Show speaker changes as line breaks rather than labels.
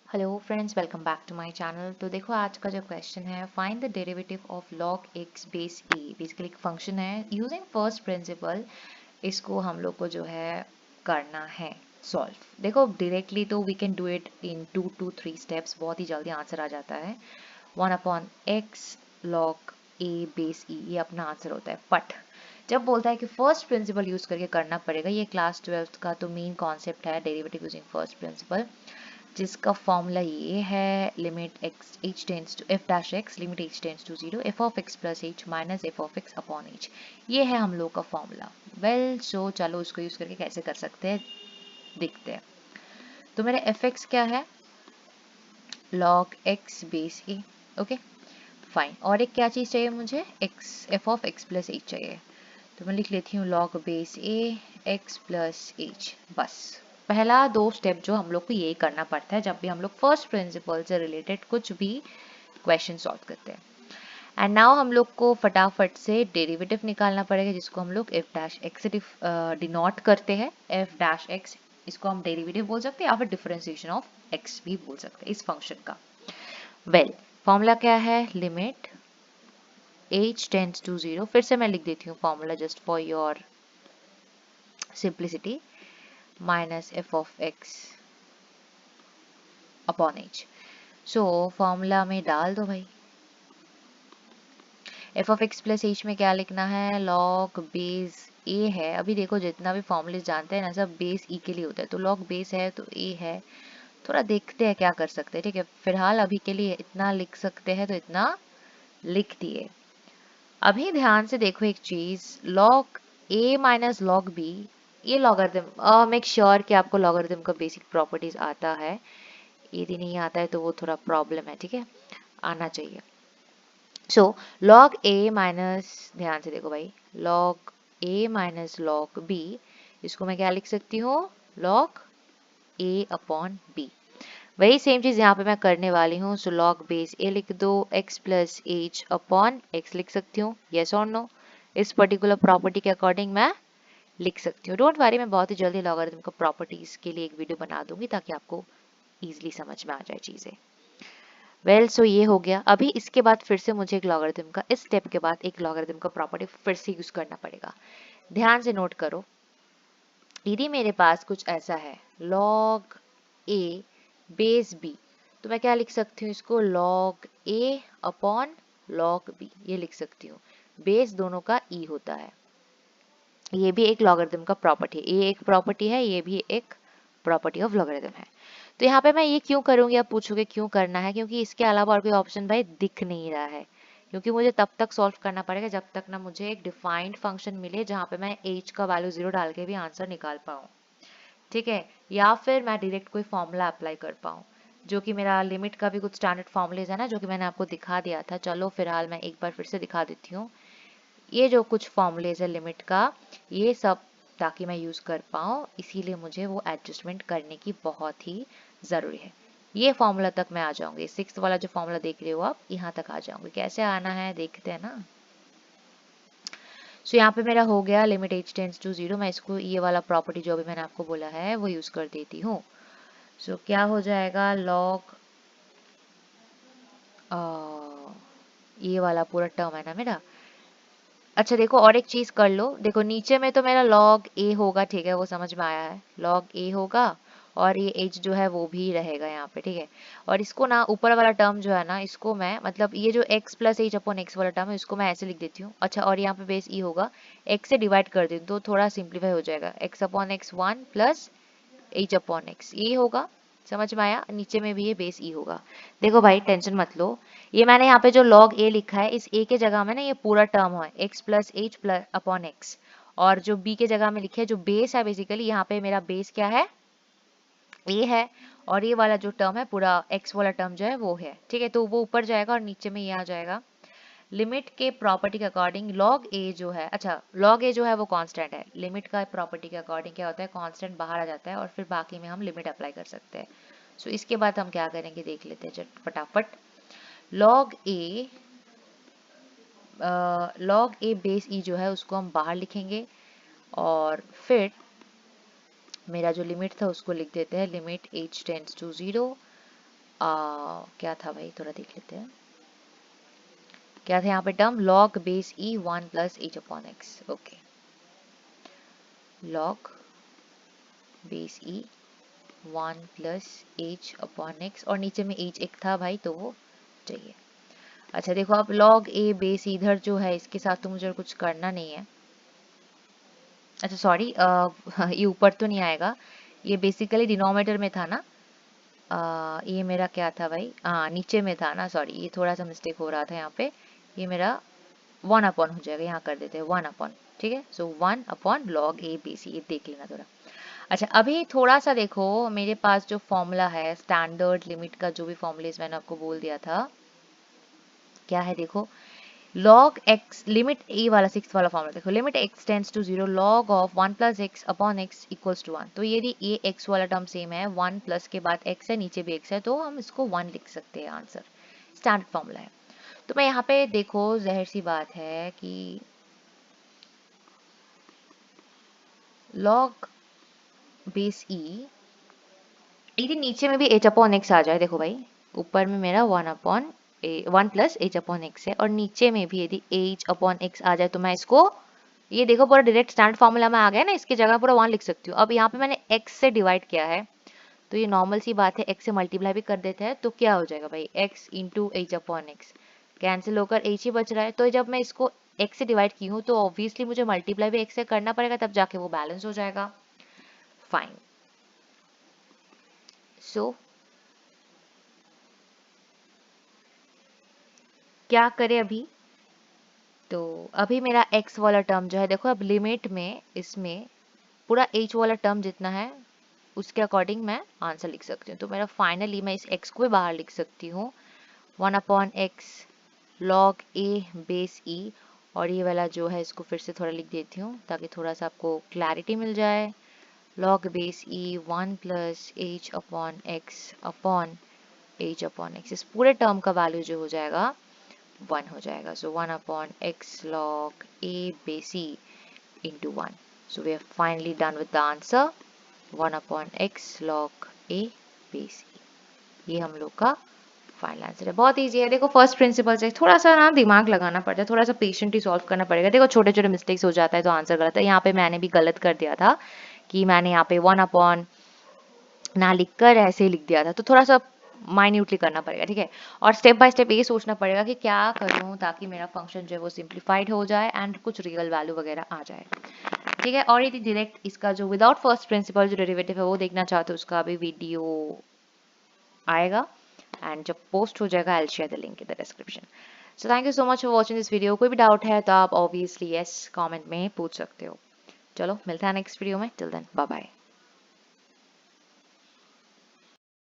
Hello friends, welcome back to my channel. तो देखो आज का जो क्वेश्चन है, find the derivative of log x base a। Basically एक फंक्शन है, यूजिंग फर्स्ट प्रिंसिपल इसको हम लोग को जो है करना है सॉल्व। देखो डायरेक्टली तो we can do it in 2 to 3 steps, बहुत ही जल्दी आंसर आ जाता है। 1/x log a base e, ये अपना आंसर होता है। बट जब बोलता है कि फर्स्ट प्रिंसिपल यूज करके करना पड़ेगा, ये क्लास 12th का तो मेन कॉन्सेप्ट है, डेरिवेटिव यूजिंग फर्स्ट प्रिंसिपल, जिसका फॉर्मूला ये है limit X H tends to F dash X limit H tends to 0 F of x plus H minus F of X upon H. ये है हम लोग का फॉर्मूला। वेल सो चलो उसको यूज करके कैसे कर सकते हैं देखते हैं। तो मेरा एफ एक्स क्या है, log x base a. Okay fine. और एक क्या चीज चाहिए मुझे, x f of x plus h चाहिए। तो मैं लिख लेती हूँ log base a x plus h. बस पहला दो स्टेप जो हम लोग को यही करना पड़ता है जब भी हम लोग फर्स्ट प्रिंसिपल से रिलेटेड कुछ भी क्वेश्चन सॉल्व करते हैं। एंड नाउ हम लोग को फटाफट से डेरिवेटिव निकालना पड़ेगा, जिसको हम लोग एफ डैश एक्स से डिनोट करते हैं। एफ डैश एक्स, इसको हम डेरिवेटिव बोल सकते हैं या फिर डिफरेंशिएशन ऑफ एक्स भी बोल सकते हैं इस फंक्शन का। वेल फॉर्मूला क्या है, लिमिट h टेंड्स टू 0। फिर से मैं लिख देती हूँ formula just for your simplicity, minus F of X upon H. So formula में डाल दो भाई, F of x plus H में क्या लिखना है, लॉग बेस ए है। अभी देखो जितना भी फॉर्मूले जानते हैं ना, सब बेस ई के लिए होता है, तो लॉग बेस है तो ए है। थोड़ा देखते हैं क्या कर सकते हैं, ठीक है। फिलहाल अभी के लिए इतना लिख सकते हैं तो इतना लिख दिए। अभी ध्यान से देखो एक चीज, लॉग ए माइनस लॉग बी, ये लॉगरिथम, मेक श्योर कि आपको लॉगरिथम का बेसिक प्रॉपर्टीज आता है। यदि नहीं आता है तो वो थोड़ा प्रॉब्लम है, ठीक है, आना चाहिए। सो लॉग ए माइनस, ध्यान से देखो भाई, लॉग ए माइनस लॉग बी, इसको मैं क्या लिख सकती हूँ, लॉग ए अपॉन बी। वही सेम चीज यहाँ पे मैं करने वाली हूँ। सो लॉग बेस ए लिख दो, x plus h upon x लिख सकती हूँ, यस और नो। इस पर्टिकुलर प्रॉपर्टी के अकॉर्डिंग मैं लिख सकती हूँ। डोंट वरी, मैं बहुत ही जल्दी लॉगरिथम का प्रॉपर्टीज के लिए एक वीडियो बना दूंगी ताकि आपको इजीली समझ में आ जाए चीजें। वेल सो ये हो गया। अभी इसके बाद फिर से मुझे एक लॉगरिथम का, इस स्टेप के बाद एक लॉगरिथम का प्रॉपर्टी फिर से यूज करना पड़ेगा। ध्यान से नोट करो, यदि मेरे पास कुछ ऐसा है लॉग ए बेस बी, तो मैं क्या लिख सकती हूँ इसको, लॉग ए अपॉन लॉग बी, ये लिख सकती हूँ। बेस दोनों का ई होता है, ये भी एक लॉगरिथम का प्रॉपर्टी है, ये एक प्रॉपर्टी है, ये भी एक प्रॉपर्टी ऑफ लॉगरिथम है। तो यहाँ पे मैं ये क्यों करूंगी, आप पूछोगे क्यों करना है, क्योंकि इसके अलावा और कोई ऑप्शन भाई दिख नहीं रहा है। क्योंकि मुझे तब तक सॉल्व करना पड़ेगा जब तक ना मुझे एक डिफाइंड फंक्शन मिले जहाँ पे मैं h का वैल्यू 0 डाल के भी आंसर निकाल पाऊँ, ठीक है। या फिर मैं डायरेक्ट कोई फॉर्मूला अप्लाई कर पाऊँ, जो कि मेरा लिमिट का भी कुछ स्टैंडर्ड फॉर्मूलेज है ना, जो कि मैंने आपको दिखा दिया था। चलो फिलहाल मैं एक बार फिर से दिखा देती हूँ। ये जो कुछ फॉर्मूलेज है लिमिट का, ये सब ताकि मैं यूज कर पाऊँ, इसीलिए मुझे वो एडजस्टमेंट करने की बहुत ही ज़रूरी है। ये फॉर्मूला तक मैं आ जाऊंगी, 6th वाला जो फॉर्मूला देख रहे हो आप, यहाँ तक आ जाऊंगी। कैसे आना है देखते हैं ना। सो यहाँ पे मेरा हो गया लिमिट h टेंड्स टू 0। मैं इसको ये वाला प्रॉपर्टी जो अभी मैंने आपको बोला है वो यूज कर देती हूँ। सो क्या हो जाएगा, लॉग ये वाला पूरा टर्म है ना मेरा। अच्छा देखो और एक चीज कर लो, देखो नीचे में तो मेरा log a होगा, ठीक है, वो समझ में आया है, log a होगा। और ये h जो है वो भी रहेगा यहाँ पे, ठीक है। और इसको ना ऊपर वाला टर्म जो है ना, इसको मैं मतलब ये जो x plus h upon x वाला टर्म है, इसको मैं ऐसे लिख देती हूँ। अच्छा और यहाँ पे बेस e होगा, x से डिवाइड कर देती हूँ तो थोड़ा सिंप्लीफाई हो जाएगा, x upon x 1 plus h upon x, ये होगा। समझ में आया, नीचे में भी ये बेस ई होगा। देखो भाई टेंशन मत लो, ये मैंने यहाँ पे जो log a लिखा है, इस a के जगह में ना ये पूरा टर्म है x plus H plus upon x. और जो b के जगह में लिखे है, जो बेस है बेसिकली, यहाँ पे मेरा बेस क्या है, a है। और ये वाला जो टर्म है पूरा x वाला टर्म जो है वो है, ठीक है। तो वो ऊपर जाएगा और नीचे में ये आ जाएगा। लिमिट के प्रॉपर्टी के अकॉर्डिंग log a जो है, अच्छा log a जो है वो कांस्टेंट है, लिमिट का प्रॉपर्टी के अकॉर्डिंग क्या होता है, कांस्टेंट बाहर आ जाता है और फिर बाकी में हम लिमिट अप्लाई कर सकते हैं। सो इसके बाद हम क्या करेंगे देख लेते हैं फटाफट। log a बेस e जो है उसको हम बाहर लिखेंगे, और फिर मेरा जो लिमिट था उसको लिख देते हैं, लिमिट h टेंड्स टू 0 क्या था भाई, थोड़ा देख लेते हैं। क्या था यहाँ पे term, log base e 1 plus h upon x. Okay, log base e 1 plus h upon x, और नीचे में एच एक था भाई तो वो चाहिए। अच्छा देखो, अब log ए बेस इधर जो है इसके साथ तो मुझे कुछ करना नहीं है। अच्छा सॉरी, ये ऊपर तो नहीं आएगा, ये बेसिकली डिनोमिनेटर में था ना। ये मेरा क्या था भाई, हाँ नीचे में था ना, सॉरी ये थोड़ा सा मिस्टेक हो रहा था यहाँ पे। ये मेरा 1 अपॉन हो जाएगा, यहाँ कर देते हैं 1 अपॉन, ठीक है। So 1 upon log A B C, ये देख लेना थोड़ा। अच्छा अभी थोड़ा सा देखो, मेरे पास जो फॉर्मूला है स्टैंडर्ड लिमिट का, जो भी फॉर्मूलेज मैंने आपको बोल दिया था, क्या है देखो, log x लिमिट ए वाला 6 वाला फॉर्मूला देखो, limit x tends to 0 log of 1 plus X upon X equals to 1। तो यदि ये x वाला टर्म सेम है, 1 प्लस के बाद x है, नीचे भी x है, तो हम इसको 1 लिख सकते हैं, आंसर स्टैंडर्ड फॉर्मूला है। तो मैं यहाँ पे देखो, जाहिर सी बात है कि log बेस ई, यदि नीचे में भी h अपॉन एक्स आ जाए, देखो भाई ऊपर में मेरा 1 प्लस एच अपॉन एक्स है, और नीचे में भी यदि h अपॉन एक्स आ जाए, तो मैं इसको, ये देखो पूरा डायरेक्ट स्टैंडर्ड फॉर्मूला में आ गया ना, इसकी जगह पूरा 1 लिख सकती हूँ। अब यहाँ पे मैंने x से डिवाइड किया है, तो ये नॉर्मल सी बात है, x से मल्टीप्लाई भी कर देते हैं, तो क्या हो जाएगा भाई, x into H upon x, cancel होकर h ही बच रहा है। तो जब मैं इसको x से डिवाइड की हूँ, तो ऑब्वियसली मुझे मल्टीप्लाई भी x से करना पड़ेगा, तब जाके वो बैलेंस हो जाएगा। फाइन, सो क्या करें अभी, तो अभी मेरा x वाला टर्म जो है, देखो अब लिमिट में इसमें पूरा h वाला टर्म जितना है उसके अकॉर्डिंग मैं आंसर लिख सकती हूँ। तो मेरा फाइनली मैं इस x को भी बाहर लिख सकती हूँ, 1 अपॉन एक्स लॉग ए बेस ई, और ये वाला जो है इसको फिर से थोड़ा लिख देती हूँ ताकि थोड़ा सा आपको क्लैरिटी मिल जाए। Log base e 1 plus h upon H upon x, इस पूरे टर्म का वैल्यू जो हो जाएगा 1 हो जाएगा। सो 1 upon x log a base e into 1. So we are finally done with the answer, 1 upon x log a base e. ये हम लोग का फाइनल आंसर है। बहुत ईजी है, देखो फर्स्ट प्रिंसिपल से थोड़ा सा ना दिमाग लगाना पड़ता है, थोड़ा सा पेशेंटली सॉल्व करना पड़ेगा। देखो छोटे छोटे मिस्टेक्स हो जाता है तो आंसर गलत है। यहाँ पे मैंने भी गलत कर दिया था कि मैंने यहाँ पे 1 अपॉन ना लिखकर ऐसे ही लिख दिया था, तो थोड़ा सा माइन्यूटली करना पड़ेगा, ठीक है। और स्टेप बाय स्टेप ये सोचना पड़ेगा कि क्या करूं ताकि मेरा फंक्शन जो है वो सिंप्लीफाइड हो जाए एंड कुछ रियल वैल्यू वगैरह आ जाए, ठीक है। और यदि डायरेक्ट इसका जो विदाउट फर्स्ट प्रिंसिपल जो डेरिवेटिव है वो देखना चाहते हो, उसका भी वीडियो आएगा, एंड जब पोस्ट हो जाएगा I will share the link in the description. So thank you so much for watching this video. कोई भी डाउट है तो आप ऑब्वियसली यस कमेंट में पूछ सकते हो। चलो मिलता है नेक्स्ट वीडियो में, टिल देन बाय बाय।